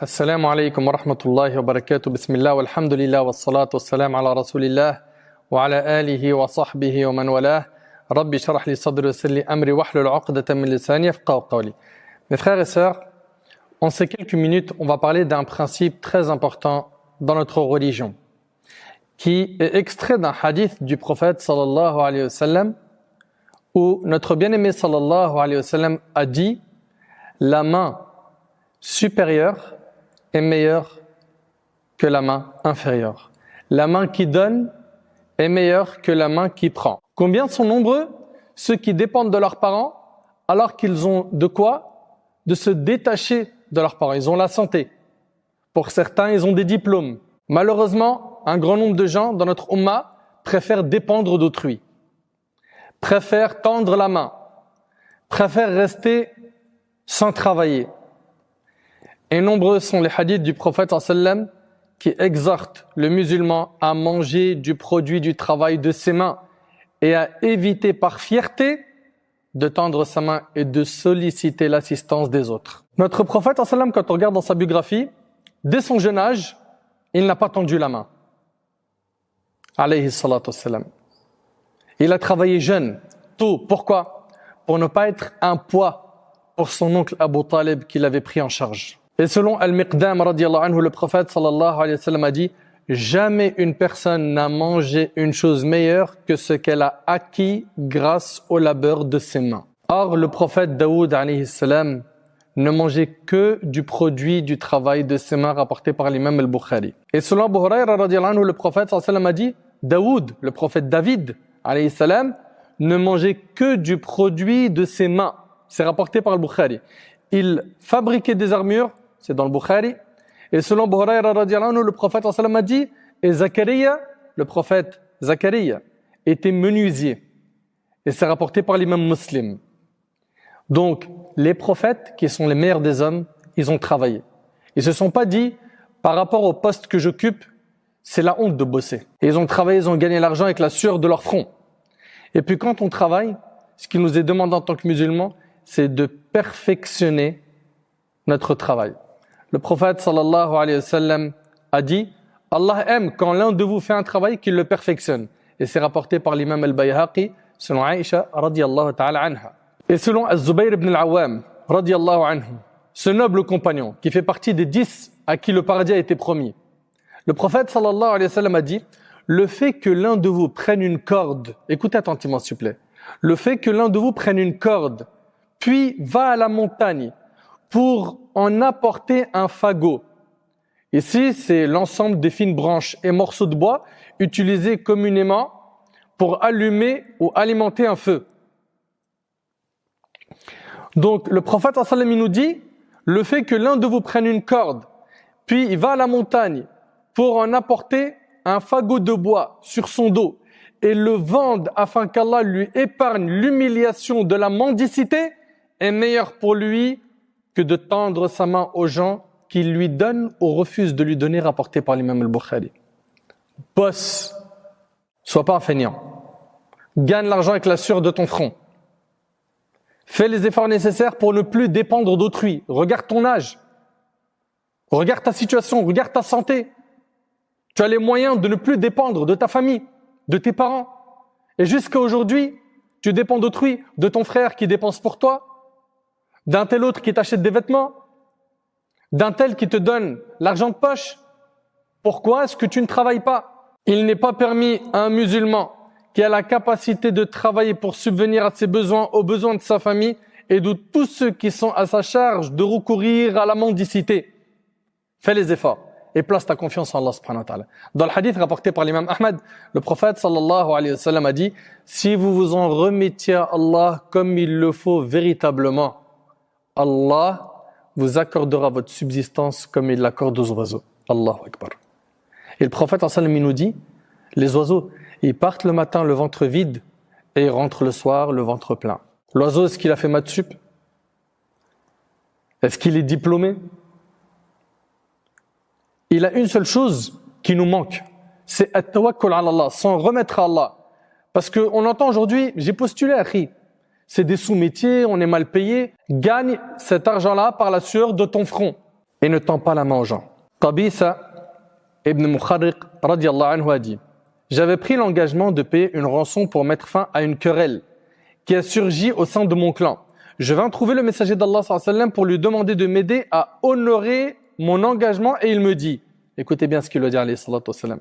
السلام عليكم ورحمة الله وبركاته بسم الله والحمد لله والصلاة والسلام على رسول الله وعلى آله وصحبه ومن والاه ربي شرح لي صدري ويسر لي أمري واحلل عقدة من لساني يفقهوا قولي. Mes frères et sœurs, en ces quelques minutes, on va parler d'un principe très important dans notre religion qui est extrait d'un hadith du prophète sallallahu alayhi wa sallam où notre bien-aimé sallallahu alayhi wa sallam a dit la main supérieure est meilleure que la main inférieure. La main qui donne est meilleure que la main qui prend. Combien sont nombreux ceux qui dépendent de leurs parents alors qu'ils ont de quoi? De se détacher de leurs parents. Ils ont la santé. Pour certains, ils ont des diplômes. Malheureusement, un grand nombre de gens dans notre Ummah préfèrent dépendre d'autrui, préfèrent tendre la main, préfèrent rester sans travailler. Et nombreux sont les hadiths du prophète sallam qui exhortent le musulman à manger du produit du travail de ses mains et à éviter par fierté de tendre sa main et de solliciter l'assistance des autres. Notre prophète sallam, quand on regarde dans sa biographie, dès son jeune âge, il n'a pas tendu la main. Alayhi salatu wassalam. Il a travaillé jeune, tôt. Pourquoi? Pour ne pas être un poids pour son oncle Abu Talib qu'il avait pris en charge. Et selon Al-Miqdam radiyallahu anhu, le prophète sallallahu alayhi wa sallam a dit jamais une personne n'a mangé une chose meilleure que ce qu'elle a acquis grâce au labeur de ses mains. Or, le prophète Daoud alayhi salam ne mangeait que du produit du travail de ses mains rapporté par l'imam al-Bukhari. Et selon Abu Hurayra radiyallahu anhu, le prophète sallallahu alayhi wa sallam a dit Daoud, le prophète David alayhi salam, ne mangeait que du produit de ses mains. C'est rapporté par al-Bukhari. Il fabriquait des armures, c'est dans le Bukhari. Et selon Abu Hurayra radiyallahu anhu, le prophète sallallahu alayhi wa sallam a dit et Zakaria, le prophète Zakaria, était menuisier. Et c'est rapporté par l'imam Muslim. Donc, les prophètes, qui sont les meilleurs des hommes, ils ont travaillé. Ils se sont pas dit, par rapport au poste que j'occupe, c'est la honte de bosser. Et ils ont travaillé, ils ont gagné l'argent avec la sueur de leur front. Et puis quand on travaille, ce qui nous est demandé en tant que musulmans, c'est de perfectionner notre travail. Le prophète sallallahu alayhi wa sallam a dit Allah aime quand l'un de vous fait un travail qu'il le perfectionne. Et c'est rapporté par l'imam al-Bayhaqi selon Aïcha radiyallahu ta'ala anha. Et selon Az-Zubayr ibn al-Awwam radiyallahu anhu, ce noble compagnon qui fait partie des 10 à qui le paradis a été promis. Le prophète sallallahu alayhi wa sallam a dit le fait que l'un de vous prenne une corde, écoutez attentivement s'il vous plaît, le fait que l'un de vous prenne une corde, puis va à la montagne pour en apporter un fagot. Ici, c'est l'ensemble des fines branches et morceaux de bois utilisés communément pour allumer ou alimenter un feu. Donc, le prophète sallallahu alayhi wa sallam nous dit, le fait que l'un de vous prenne une corde, puis il va à la montagne pour en apporter un fagot de bois sur son dos et le vende afin qu'Allah lui épargne l'humiliation de la mendicité, est meilleur pour lui que de tendre sa main aux gens qui lui donnent ou refusent de lui donner, rapporté par l'imam al-Bukhari. Bosse, sois pas un feignant. Gagne l'argent avec la sueur de ton front. Fais les efforts nécessaires pour ne plus dépendre d'autrui. Regarde ton âge. Regarde ta situation, regarde ta santé. Tu as les moyens de ne plus dépendre de ta famille, de tes parents. Et jusqu'à aujourd'hui, tu dépends d'autrui, de ton frère qui dépense pour toi, d'un tel autre qui t'achète des vêtements, d'un tel qui te donne l'argent de poche. Pourquoi est-ce que tu ne travailles pas? Il n'est pas permis à un musulman qui a la capacité de travailler pour subvenir à ses besoins, aux besoins de sa famille et de tous ceux qui sont à sa charge de recourir à la mendicité. Fais les efforts et place ta confiance en Allah subhanahu wa ta'ala. Dans le hadith rapporté par l'imam Ahmad, le prophète sallallahu alayhi wa sallam a dit si vous vous en remettiez à Allah comme il le faut véritablement, Allah vous accordera votre subsistance comme il l'accorde aux oiseaux. Allahu Akbar. Et le prophète sallallahu alayhi wa sallam nous dit les oiseaux, ils partent le matin le ventre vide et ils rentrent le soir le ventre plein. L'oiseau, est-ce qu'il a fait maths sup? Est-ce qu'il est diplômé? Il a une seule chose qui nous manque, c'est at-tawakkul ala Allah, s'en remettre à Allah. Parce qu'on entend aujourd'hui, j'ai postulé à Akhi, c'est des sous-métiers, on est mal payé. Gagne cet argent-là par la sueur de ton front. et ne tends pas la main aux gens. Qabisa ibn Mukharriq radiyallahu anhu a dit: j'avais pris l'engagement de payer une rançon pour mettre fin à une querelle qui a surgi au sein de mon clan. Je vins trouver le messager d'Allah sallallahu alayhi wa sallam pour lui demander de m'aider à honorer mon engagement et il me dit, écoutez bien ce qu'il a dit alayhi salatu wa sallam.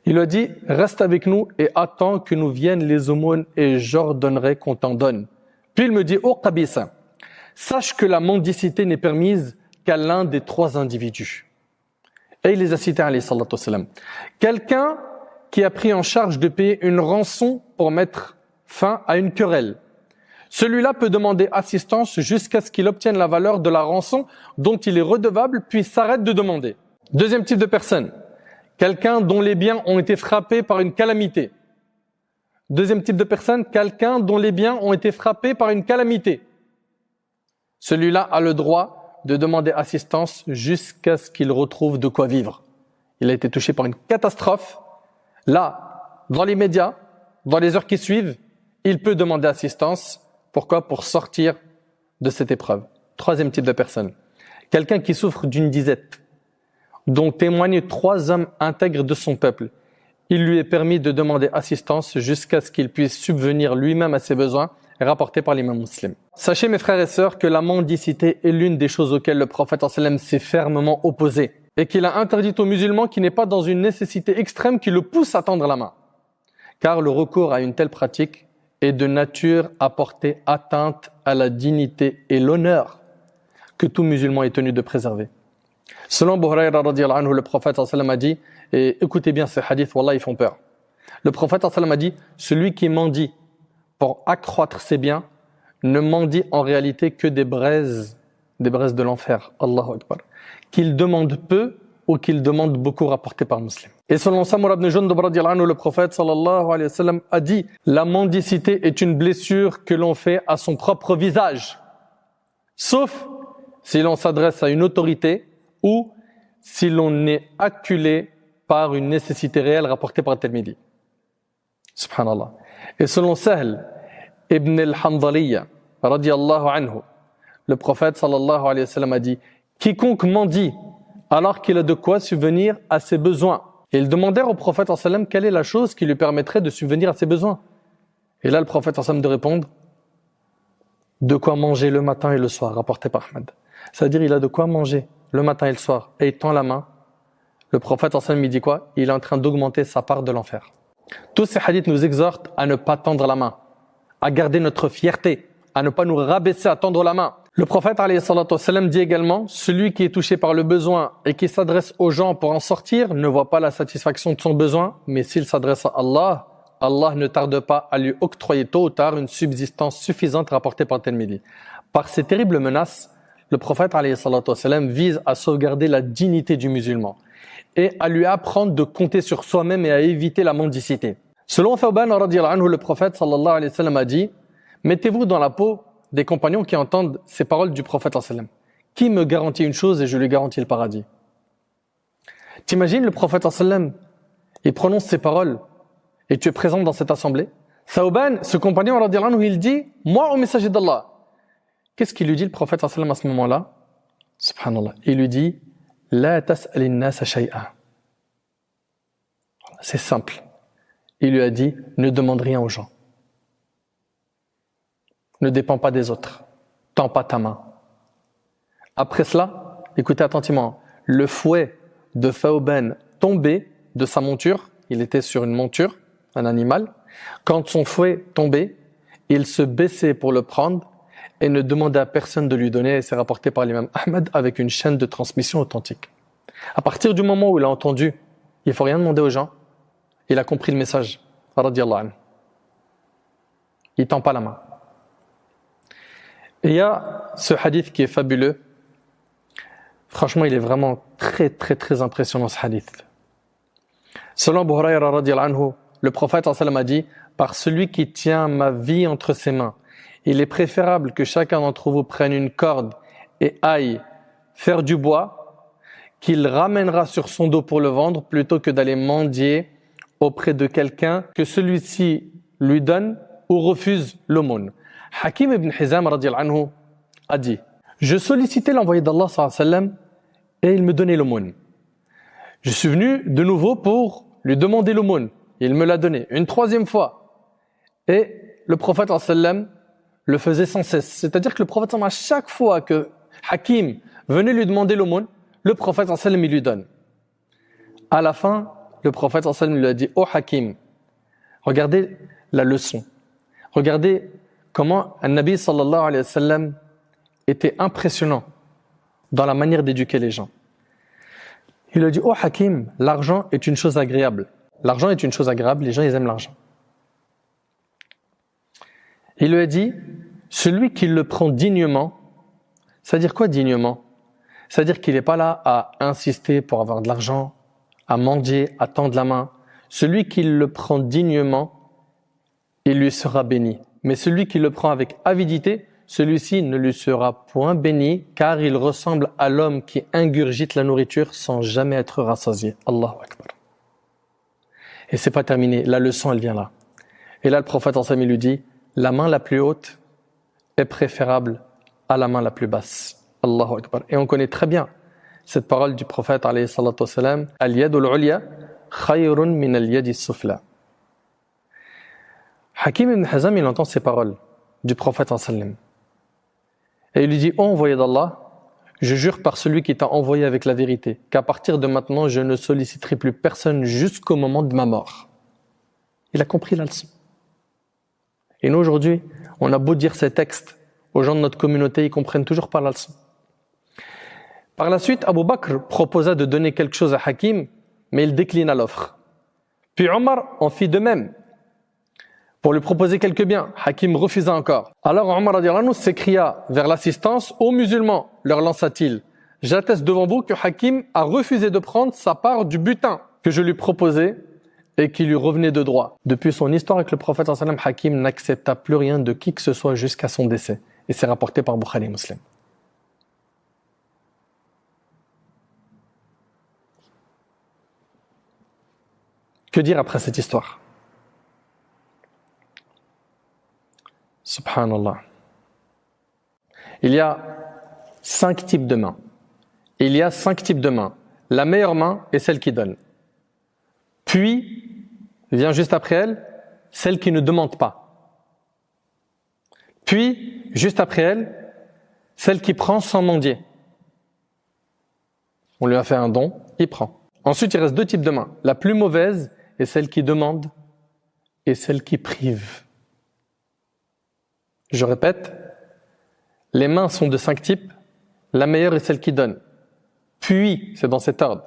Il a dit: reste avec nous et attends que nous viennent les aumônes et j'ordonnerai qu'on t'en donne. Puis il me dit: ô Qabisa, sache que la mendicité n'est permise qu'à l'un des 3 individus. Et il les a cités alayhi salatu wa sallam. Quelqu'un qui a pris en charge de payer une rançon pour mettre fin à une querelle. Celui-là peut demander assistance jusqu'à ce qu'il obtienne la valeur de la rançon dont il est redevable, puis s'arrête de demander. Deuxième type de personne, quelqu'un dont les biens ont été frappés par une calamité. Deuxième type de personne, quelqu'un dont les biens ont été frappés par une calamité. Celui-là a le droit de demander assistance jusqu'à ce qu'il retrouve de quoi vivre. Il a été touché par une catastrophe. Là, dans les médias, dans les heures qui suivent, il peut demander assistance. Pourquoi? Pour sortir de cette épreuve. Troisième type de personne, quelqu'un qui souffre d'une disette, dont témoignent 3 hommes intègres de son peuple. Il lui est permis de demander assistance jusqu'à ce qu'il puisse subvenir lui-même à ses besoins, rapporté par l'imam Muslim. Sachez, mes frères et sœurs, que la mendicité est l'une des choses auxquelles le prophète sallam s'est fermement opposé et qu'il a interdit aux musulmans qui n'est pas dans une nécessité extrême qui le pousse à tendre la main. Car le recours à une telle pratique est de nature à porter atteinte à la dignité et l'honneur que tout musulman est tenu de préserver. Selon Abu Hurayra radiyallahu anhu, le prophète sallam a dit, et écoutez bien ces hadiths, wallah, ils font peur. Le prophète sallam a dit: celui qui mendie pour accroître ses biens ne mendie en réalité que des braises de l'enfer. Allahu Akbar. Qu'il demande peu ou qu'il demande beaucoup, rapporté par Muslim. Et selon Samura ibn Jundub radiyallahu anhu, le prophète sallallahu alayhi wa sallam a dit: la mendicité est une blessure que l'on fait à son propre visage, sauf si l'on s'adresse à une autorité ou si l'on est acculé par une nécessité réelle, rapportée par Tirmidhi. Subhanallah. Et selon Sahl ibn al-Hanzaliya radiyallahu anhu, le prophète sallallahu alayhi wa sallam a dit: quiconque mendie alors qu'il a de quoi subvenir à ses besoins. Et ils demandèrent au prophète sallallahu alayhi wa sallam quelle est la chose qui lui permettrait de subvenir à ses besoins. Et là, le prophète sallallahu alayhi wa sallam de répondre: de quoi manger le matin et le soir, rapporté par Ahmed. C'est-à-dire, il a de quoi manger le matin et le soir, et il tend la main. Le prophète sallallahu alayhi wa sallam, il dit quoi? Il est en train d'augmenter sa part de l'enfer. Tous ces hadiths nous exhortent à ne pas tendre la main, à garder notre fierté, à ne pas nous rabaisser à tendre la main. Le prophète alayhi salatu wa sallam dit également: celui qui est touché par le besoin et qui s'adresse aux gens pour en sortir ne voit pas la satisfaction de son besoin, mais s'il s'adresse à Allah, Allah ne tarde pas à lui octroyer tôt ou tard une subsistance suffisante, rapportée par Tirmidhi. Par ces terribles menaces, le prophète alayhi salatu wa sallam vise à sauvegarder la dignité du musulman et à lui apprendre de compter sur soi-même et à éviter la mendicité. Selon Thawban radiyallahu anhu, le prophète sallallahu alayhi wa sallam a dit: mettez-vous dans la peau des compagnons qui entendent ces paroles du prophète sallallahu alayhi wa sallam. Qui me garantit une chose et je lui garantis le paradis? T'imagines le prophète sallallahu alayhi wa sallam, il prononce ces paroles et tu es présent dans cette assemblée. Thawban, ce compagnon radiyallahu anhu, il dit: moi au messager d'Allah. Qu'est-ce qu'il lui dit le prophète sallallahu alayhi wa sallam à ce moment-là? Subhanallah. Il lui dit: la tas'alin nas shay'a. C'est simple. Il lui a dit: ne demande rien aux gens. Ne dépends pas des autres. Tends pas ta main. Après cela, écoutez attentivement, le fouet de Thawban tombait de sa monture. Il était sur une monture, un animal. Quand son fouet tombait, il se baissait pour le prendre et ne demandait à personne de lui donner. Et c'est rapporté par l'imam Ahmed avec une chaîne de transmission authentique. À partir du moment où il a entendu, il ne faut rien demander aux gens, il a compris le message. Radiyallahu anhu. Il ne tend pas la main. Et il y a ce hadith qui est fabuleux. Franchement, il est vraiment très, très, très impressionnant, ce hadith. Selon Abu Hurayra radiyallahu anhu, le prophète sallallahu alayhi wa sallam a dit: par celui qui tient ma vie entre ses mains, il est préférable que chacun d'entre vous prenne une corde et aille faire du bois, qu'il ramènera sur son dos pour le vendre, plutôt que d'aller mendier auprès de quelqu'un que celui-ci lui donne ou refuse l'aumône. Hakim ibn Hizam radiyallahu anhu a dit: Je sollicitais l'envoyé d'Allah sallallahu alayhi wa sallam et il me donnait l'aumône. Je suis venu de nouveau pour lui demander l'aumône. Il me l'a donné une troisième fois. Et le prophète sallallahu alayhi wa sallam le faisait sans cesse. C'est-à-dire que le prophète sallallahu alayhi wa sallam, à chaque fois que Hakim venait lui demander l'aumône, le prophète sallallahu alayhi wa sallam il lui donne. À la fin, le prophète sallallahu alayhi wa sallam lui a dit « Oh Hakim, regardez la leçon. Regardez comment un Nabi sallallahu alayhi wa sallam était impressionnant dans la manière d'éduquer les gens. » Il a dit « Oh Hakim, l'argent est une chose agréable. L'argent est une chose agréable, les gens ils aiment l'argent. » Il lui a dit « Celui qui le prend dignement, c'est-à-dire quoi dignement? C'est-à-dire qu'il n'est pas là à insister pour avoir de l'argent, à mendier, à tendre la main. Celui qui le prend dignement, il lui sera béni. Mais celui qui le prend avec avidité, celui-ci ne lui sera point béni, car il ressemble à l'homme qui ingurgite la nourriture sans jamais être rassasié. Allahu Akbar. Et c'est pas terminé, la leçon elle vient là. Et là le prophète sallallahu alayhi wa sallam lui dit, la main la plus haute est préférable à la main la plus basse. Allahu Akbar. Et on connaît très bien cette parole du prophète alayhi salatu wa salam, al-yadul ulya khayrun min al-yadi sufla. Hakim ibn Hizam, il entend ces paroles du prophète sallallahu alayhi wa sallam. Et il lui dit, ô envoyé d'Allah, je jure par celui qui t'a envoyé avec la vérité, qu'à partir de maintenant, je ne solliciterai plus personne jusqu'au moment de ma mort. Il a compris la leçon. Et nous, aujourd'hui, on a beau dire ces textes aux gens de notre communauté, ils ne comprennent toujours pas la leçon. Par la suite, Abu Bakr proposa de donner quelque chose à Hakim, mais il déclina l'offre. Puis Omar en fit de même, pour lui proposer quelques biens. Hakim refusa encore. Alors Omar radiyallahu anhu s'écria vers l'assistance, ô musulmans, leur lança-t-il, j'atteste devant vous que Hakim a refusé de prendre sa part du butin que je lui proposais et qui lui revenait de droit. Depuis son histoire avec le prophète sallallahu alayhi wa sallam, Hakim n'accepta plus rien de qui que ce soit jusqu'à son décès. Et c'est rapporté par Bukhari et Muslim. Que dire après cette histoire? Subhanallah. Il y a 5 types de mains. Il y a 5 types de mains. La meilleure main est celle qui donne. Puis, vient juste après elle, celle qui ne demande pas. Puis, juste après elle, celle qui prend sans mendier. On lui a fait un don, il prend. Ensuite, il reste 2 types de mains. La plus mauvaise est celle qui demande et celle qui prive. Je répète, les mains sont de 5 types. La meilleure est celle qui donne. Puis, c'est dans cet ordre,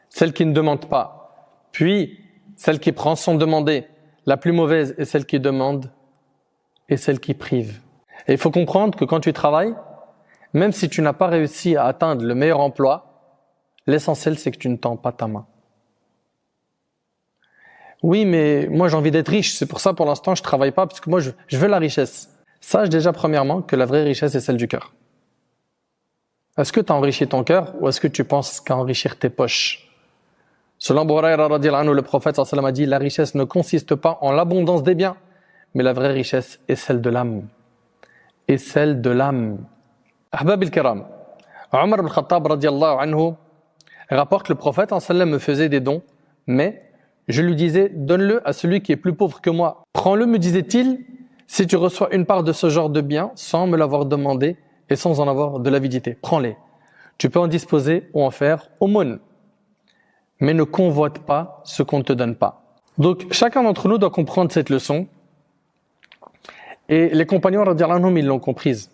celle qui ne demande pas. Puis, celle qui prend sans demander. La plus mauvaise est celle qui demande et celle qui prive. Et il faut comprendre que quand tu travailles, même si tu n'as pas réussi à atteindre le meilleur emploi, l'essentiel c'est que tu ne tends pas ta main. Oui, mais moi j'ai envie d'être riche, c'est pour ça pour l'instant je travaille pas, parce que moi je veux la richesse. Sache déjà premièrement que la vraie richesse est celle du cœur. Est-ce que tu as enrichi ton cœur ou est-ce que tu penses qu'à enrichir tes poches? Selon Abu Hurayra radiyallahu anhu, le prophète sallallahu alayhi wa sallam a dit, la richesse ne consiste pas en l'abondance des biens, mais la vraie richesse est celle de l'âme. Et celle de l'âme. Ahbab al-Kiram, Omar ibn Khattab radiyallahu anhu rapporte que le prophète sallallahu alayhi wa sallam me faisait des dons, mais je lui disais, donne-le à celui qui est plus pauvre que moi. Prends-le, me disait-il, si tu reçois une part de ce genre de biens sans me l'avoir demandé et sans en avoir de l'avidité. Prends-les. Tu peux en disposer ou en faire aumône. Mais ne convoite pas ce qu'on ne te donne pas. Donc, chacun d'entre nous doit comprendre cette leçon. Et les compagnons, radiyallahu anhum, ils l'ont comprise.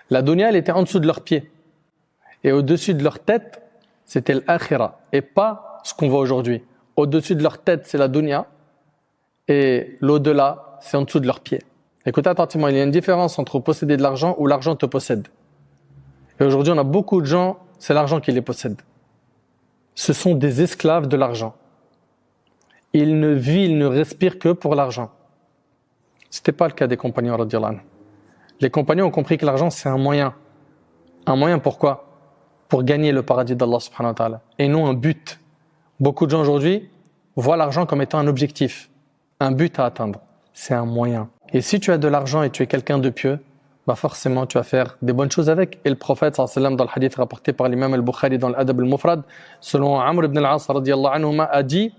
La dunya, elle était en dessous de leurs pieds. Et au-dessus de leur tête, c'était l'akhira. Et pas ce qu'on voit aujourd'hui. Au-dessus de leur tête, c'est la dunya. Et l'au-delà, c'est en dessous de leurs pieds. Écoutez attentivement, il y a une différence entre posséder de l'argent ou l'argent te possède. Et aujourd'hui, on a beaucoup de gens, c'est l'argent qui les possède. Ce sont des esclaves de l'argent. Ils ne vivent, ils ne respirent que pour l'argent. C'était pas le cas des compagnons radiyallahu anhu. Les compagnons ont compris que l'argent c'est un moyen. Un moyen pourquoi? Pour gagner le paradis d'Allah subhanahu wa ta'ala. Et non un but. Beaucoup de gens aujourd'hui voient l'argent comme étant un objectif, un but à atteindre. C'est un moyen. Et si tu as de l'argent et tu es quelqu'un de pieux, bah forcément tu vas faire des bonnes choses avec. Et le prophète sallallahu alayhi wa sallam, dans le hadith rapporté par l'imam al-Bukhari dans l'Adab al-Mufrad, selon Amr ibn al-As radiyallahu anhuma, a dit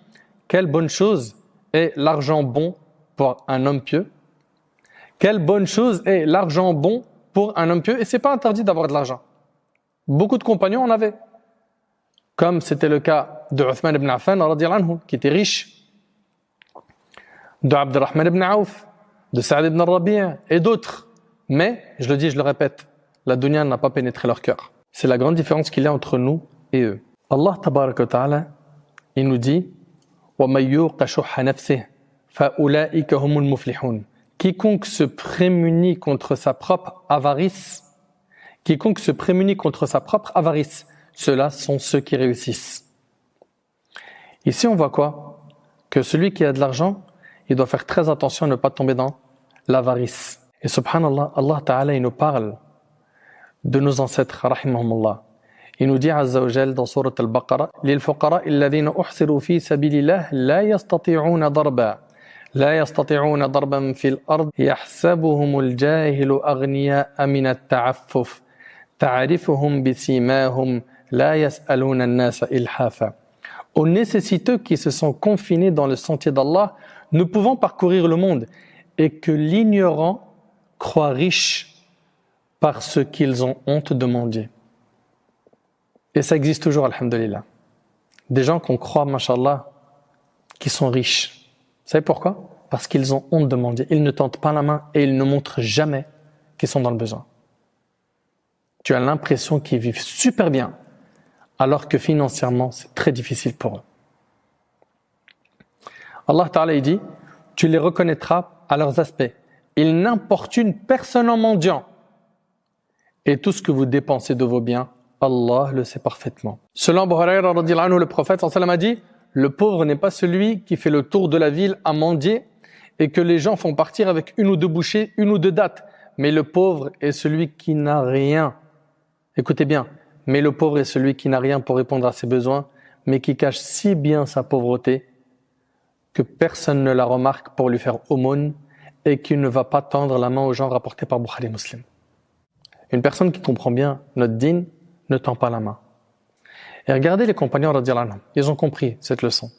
quelle bonne chose est l'argent bon pour un homme pieux. Quelle bonne chose est l'argent bon pour un homme pieux. Et c'est pas interdit d'avoir de l'argent. Beaucoup de compagnons en avaient. Comme c'était le cas de Uthman ibn Affan radiyallahu anhu, qui était riche, de Abdurrahman ibn Auf, de Sa'd ibn Rabi' et d'autres. Mais, je le dis, je le répète, la dunya n'a pas pénétré leur cœur. C'est la grande différence qu'il y a entre nous et eux. Allah tabaraka wa ta'ala, il nous dit وَمَن يُوقَ شُحَّ نَفْسِهِ فَأُولَٰئِكَ هُمُ الْمُفْلِحُونَ. Quiconque se prémunit contre sa propre avarice, ceux-là sont ceux qui réussissent. Ici, on voit quoi? Que celui qui a de l'argent, il doit faire très attention à ne pas tomber dans l'avarice. Et subhanallah, Allah Ta'ala, il nous parle de nos ancêtres, rahimahumullah. Il nous dit, Azza wa Jal, dans Surat Al-Baqarah, « Lil-fuqara alladhina uhsiru fi sabilillah la yastati'una darban. لا يستطيعون ضربا في الأرض يحسبهم الجاهل أغنياء من التعفف تعرفهم بسيماهم لا يسألون الناس إلحافا. » Aux nécessiteux qui se sont confinés dans le sentier d'Allah, nous pouvons parcourir le monde et que l'ignorant croit riche parce qu'ils ont honte de mendier. Et ça existe toujours, alhamdulillah. Des gens qu'on croit, mashallah, qui sont riches. Vous savez pourquoi? Parce qu'ils ont honte de mendier. Ils ne tendent pas la main et ils ne montrent jamais qu'ils sont dans le besoin. Tu as l'impression qu'ils vivent super bien, alors que financièrement, c'est très difficile pour eux. Allah Ta'ala dit, tu les reconnaîtras à leurs aspects. Ils n'importunent personne en mendiant. Et tout ce que vous dépensez de vos biens, Allah le sait parfaitement. Selon Abu Huraira radhiyallahu anhu, le prophète sallallahu alayhi wa sallam a dit, le pauvre n'est pas celui qui fait le tour de la ville à mendier et que les gens font partir avec une ou deux bouchées, une ou deux dattes. Mais le pauvre est celui qui n'a rien. Écoutez bien. Mais le pauvre est celui qui n'a rien pour répondre à ses besoins, mais qui cache si bien sa pauvreté que personne ne la remarque pour lui faire aumône et qui ne va pas tendre la main aux gens, rapportés par Bukhari Muslim. Une personne qui comprend bien notre dîn ne tend pas la main. Et regardez les compagnons radiyallahu anhum, ils ont compris cette leçon.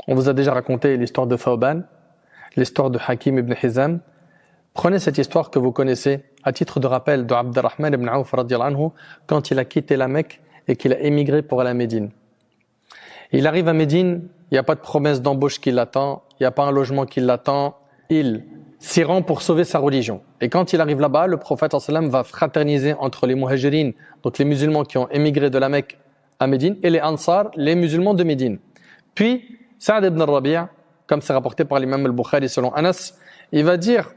On vous a déjà raconté l'histoire de Thawban, l'histoire de Hakim ibn Hizam. Prenez cette histoire que vous connaissez à titre de rappel de Abdurrahman ibn Auf radiyallahu anhu quand il a quitté la Mecque et qu'il a émigré pour aller à Médine. Il arrive à Médine, il n'y a pas de promesse d'embauche qui l'attend, il n'y a pas un logement qui l'attend, il s'y rend pour sauver sa religion. Et quand il arrive là-bas, le prophète sallallahu alayhi wa sallam va fraterniser entre les muhajirines, donc les musulmans qui ont émigré de la Mecque à Médine, et les Ansar, les musulmans de Médine. Puis, Sa'd ibn Rabi', comme c'est rapporté par l'imam al-Bukhari selon Anas, il va dire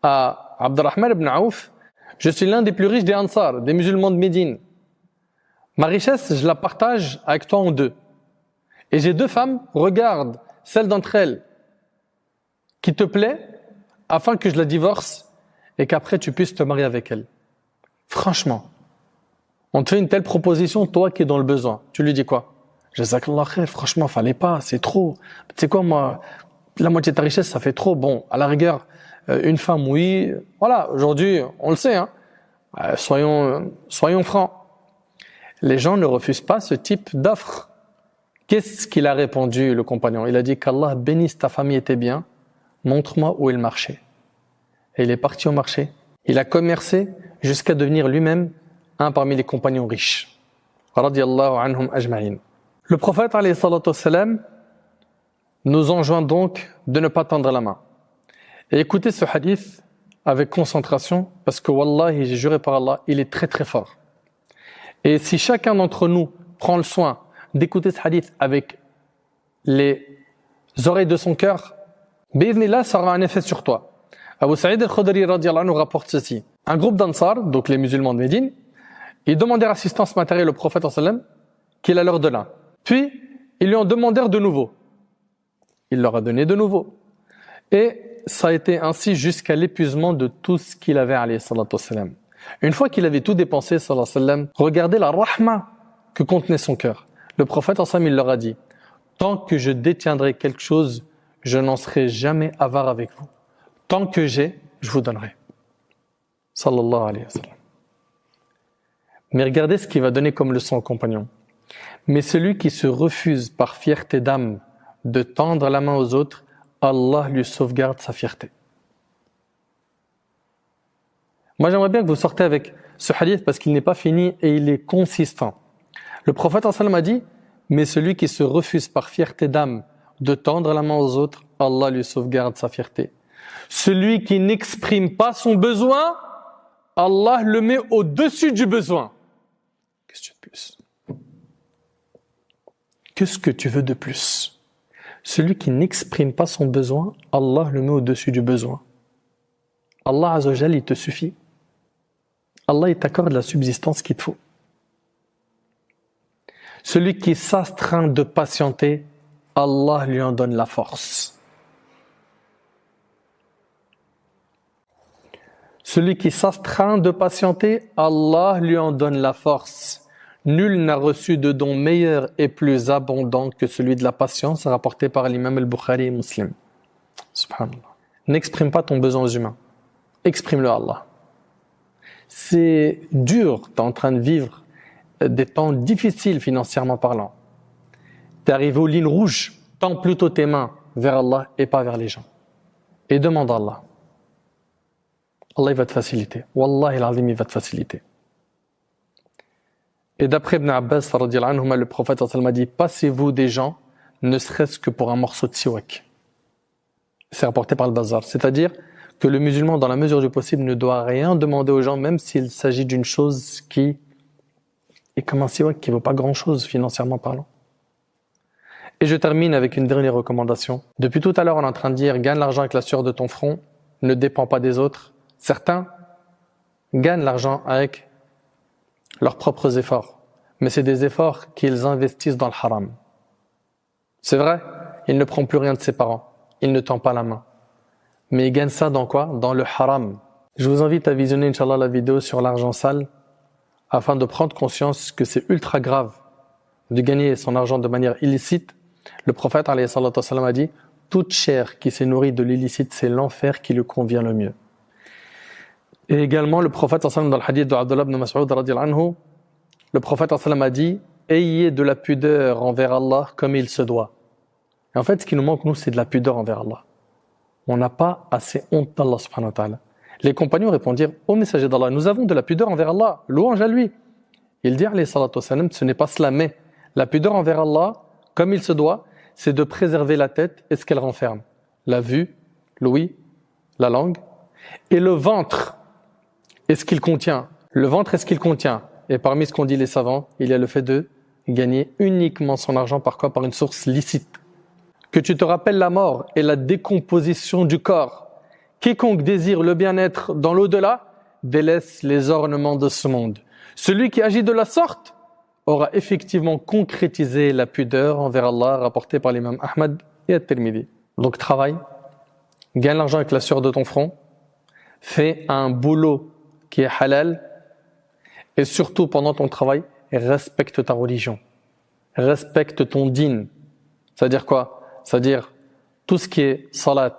à Abdurrahman ibn Auf, je suis l'un des plus riches des Ansar, des musulmans de Médine. Ma richesse, je la partage avec toi en deux. Et j'ai deux femmes, regarde celle d'entre elles qui te plaît, afin que je la divorce et qu'après tu puisses te marier avec elle. Franchement, on te fait une telle proposition, toi qui es dans le besoin. Tu lui dis quoi? Jazakallah khair, franchement, fallait pas, c'est trop. Tu sais quoi, moi, la moitié de ta richesse, ça fait trop. Bon, à la rigueur, une femme, oui. Voilà, aujourd'hui, on le sait, hein. Soyons francs. Les gens ne refusent pas ce type d'offre. Qu'est-ce qu'il a répondu, le compagnon? Il a dit qu'Allah bénisse ta famille et tes biens. Montre-moi où est le marché. Et il est parti au marché. Il a commercé jusqu'à devenir lui-même un parmi les compagnons riches. Radiyallahu anhum ajma'in. Le prophète alayhi salatu wassalam nous enjoint donc de ne pas tendre la main. Et écoutez ce hadith avec concentration parce que wallahi, j'ai juré par Allah, il est très très fort. Et si chacun d'entre nous prend le soin d'écouter ce hadith avec les oreilles de son cœur, bi'idhnillah, ça aura un effet sur toi. Abu Sa'id al-Khudri radiyallahu anhu rapporte ceci. Un groupe d'Ansar, donc les musulmans de Médine, ils demandèrent assistance matérielle au prophète sallam qu'il a leur de l'un. Puis, ils lui en demandèrent de nouveau. Il leur a donné de nouveau. Et ça a été ainsi jusqu'à l'épuisement de tout ce qu'il avait, alayhi salatu wassalam. Une fois qu'il avait tout dépensé, sallallahu alayhi wa sallam, regardez la rahma que contenait son cœur. Le prophète sallam, il leur a dit, tant que je détiendrai quelque chose, je n'en serai jamais avare avec vous. Tant que j'ai, je vous donnerai. Sallallahu alayhi wa sallam. Mais regardez ce qu'il va donner comme leçon aux compagnons. Mais celui qui se refuse par fierté d'âme de tendre la main aux autres, Allah lui sauvegarde sa fierté. Moi, j'aimerais bien que vous sortez avec ce hadith parce qu'il n'est pas fini et il est consistant. Le prophète sallallahu alayhi wa sallam a dit, mais celui qui se refuse par fierté d'âme de tendre la main aux autres, Allah lui sauvegarde sa fierté. Celui qui n'exprime pas son besoin, Allah le met au-dessus du besoin. Qu'est-ce que tu veux de plus? Qu'est-ce que tu veux de plus? Celui qui n'exprime pas son besoin, Allah le met au-dessus du besoin. Allah Azza wa Jal, il te suffit. Allah, il t'accorde la subsistance qu'il te faut. Celui qui s'astreint de patienter, Allah lui en donne la force. Celui qui s'astreint de patienter, Allah lui en donne la force. Nul n'a reçu de don meilleur et plus abondant que celui de la patience, rapporté par l'imam al-Bukhari et Muslim. Subhanallah. N'exprime pas ton besoin aux humains. Exprime-le à Allah. C'est dur, tu es en train de vivre des temps difficiles financièrement parlant. Tu es arrivé aux lignes rouges, tends plutôt tes mains vers Allah et pas vers les gens. Et demande à Allah. Allah il va te faciliter. Wallahi al-azim, il va te faciliter. Et d'après Ibn Abbas, le prophète a dit, passez-vous des gens, ne serait-ce que pour un morceau de siwak. C'est rapporté par le Bazar. C'est-à-dire que le musulman, dans la mesure du possible, ne doit rien demander aux gens, même s'il s'agit d'une chose qui est comme un siwak, qui ne vaut pas grand-chose financièrement parlant. Et je termine avec une dernière recommandation. Depuis tout à l'heure, on est en train de dire, gagne l'argent avec la sueur de ton front, ne dépend pas des autres. Certains gagnent l'argent avec leurs propres efforts, mais c'est des efforts qu'ils investissent dans le haram. C'est vrai, il ne prend plus rien de ses parents, il ne tend pas la main. Mais il gagne ça dans quoi? Dans le haram. Je vous invite à visionner, Inch'Allah, la vidéo sur l'argent sale, afin de prendre conscience que c'est ultra grave de gagner son argent de manière illicite. Le prophète, alayhi salatu wassalam, a dit, toute chair qui s'est nourrie de l'illicite, c'est l'enfer qui lui convient le mieux. Et également, le prophète, dans le hadith de Abdullah ibn Mas'ud, le prophète a dit, ayez de la pudeur envers Allah comme il se doit. Et en fait, ce qui nous manque, nous, c'est de la pudeur envers Allah. On n'a pas assez honte d'Allah subhanahu wa ta'ala. Les compagnons répondirent, ô messager d'Allah, nous avons de la pudeur envers Allah, louange à lui. Il dit, alayhi salatu wassalam, ce n'est pas cela, mais la pudeur envers Allah, comme il se doit, c'est de préserver la tête et ce qu'elle renferme. La vue, l'ouïe, la langue, et le ventre, et ce qu'il contient. Le ventre est ce qu'il contient. Et parmi ce qu'ont dit les savants, il y a le fait de gagner uniquement son argent par quoi? Par une source licite. Que tu te rappelles la mort et la décomposition du corps. Quiconque désire le bien-être dans l'au-delà, délaisse les ornements de ce monde. Celui qui agit de la sorte aura effectivement concrétisé la pudeur envers Allah, rapporté par l'imam Ahmad et At-Tirmidhi. Donc travaille, gagne l'argent avec la sueur de ton front, fais un boulot qui est halal, et surtout pendant ton travail, respecte ta religion, respecte ton din. C'est-à-dire quoi? C'est-à-dire tout ce qui est salat,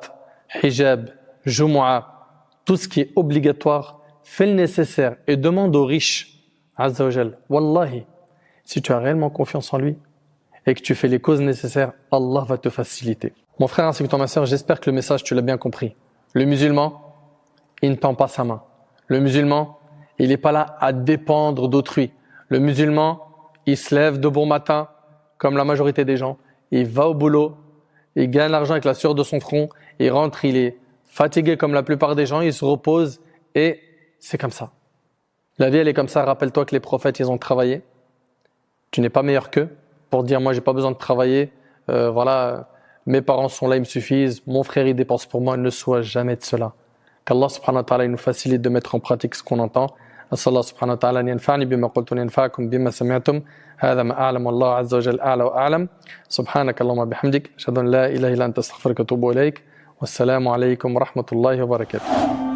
hijab, jumu'ah, tout ce qui est obligatoire, fais le nécessaire et demande aux riches, Azza wa Jal, Wallahi, si tu as réellement confiance en lui et que tu fais les causes nécessaires, Allah va te faciliter. Mon frère ainsi que toi, ma sœur, j'espère que le message, tu l'as bien compris. Le musulman, il ne tend pas sa main. Le musulman, il n'est pas là à dépendre d'autrui. Le musulman, il se lève de bon matin, comme la majorité des gens. Il va au boulot, il gagne l'argent avec la sueur de son front, il rentre, il est fatigué comme la plupart des gens, il se repose et c'est comme ça. La vie, elle est comme ça. Rappelle-toi que les prophètes, ils ont travaillé. Tu n'es pas meilleur qu'eux pour dire, moi, j'ai pas besoin de travailler. Voilà, mes parents sont là, ils me suffisent. Mon frère, il dépense pour moi. Ne sois jamais de cela. Qu'Allah subhanahu wa ta'ala nous facilite de mettre en pratique ce qu'on entend. أسأل الله سبحانه وتعالى أن ينفعني بما قلت وينفعكم بما سمعتم هذا ما أعلم والله عز وجل أعلى وأعلم سبحانك اللهم وبحمدك أشهد أن لا إله إلا أنت أستغفرك وأتوب إليك والسلام عليكم ورحمة الله وبركاته